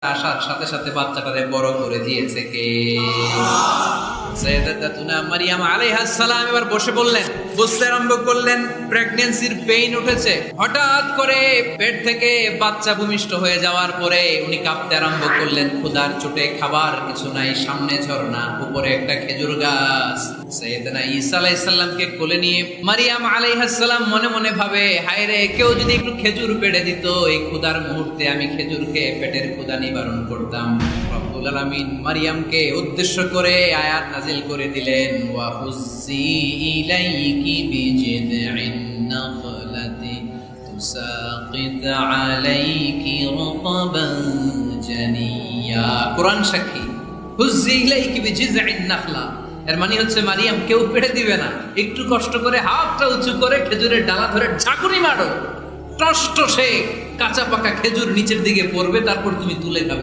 আসার সাথে সাথে বাচ্চাটারে বড় করে দিয়েছে কে? সাইয়্যিদাতুনা মারইয়াম আলাইহাস সালাম এবার বসে বললেন, বুঝতে আরম্ভ করলেন প্রেগন্যান্সির পেইন উঠেছে। হঠাৎ করে পেট থেকে বাচ্চা ভূমিষ্ঠ হয়ে যাওয়ার পরে উনি কাঁপতে আরম্ভ করলেন। ক্ষুধার চোটে খাবার কিছু নাই, সামনে ঝর্ণা, উপরে একটা খেজুর গাছ। সাইয়্যিদানা ঈসা আলাইহিস সালামকে কোলে নিয়ে মারইয়াম আলাইহাস সালাম মনে মনে ভাবে, হায় রে, কেউ যদি একটু খেজুর পেড়ে দিত, এই ক্ষুধার মুহূর্তে আমি খেজুর খেয়ে পেটের ক্ষুধা নিবারণ করতাম। রব্বুল আলামিন মারইয়ামকে উদ্দেশ্য করে আয়াত নাজিল করে দিলেন, ওয়া হুজ্জি ইলাইকি বিজিদইন নাখলাতি তুসাকিত আলাইকি রতবান জানিয়া। কোরআন সাক্ষী, হুজ্জি ইলাইকি বিজিদইন নাখলা এর মানে হচ্ছে মারিয়াম কেউ পেড়ে দিবে না, একটু কষ্ট করে হাতটা উঁচু করে খেজুরের ডালা ধরে ঝাঁকুনি মারো, টস টসে কাঁচা পাকা খেজুর নিচের দিকে পড়বে, তারপর তুমি তুলে খাবে।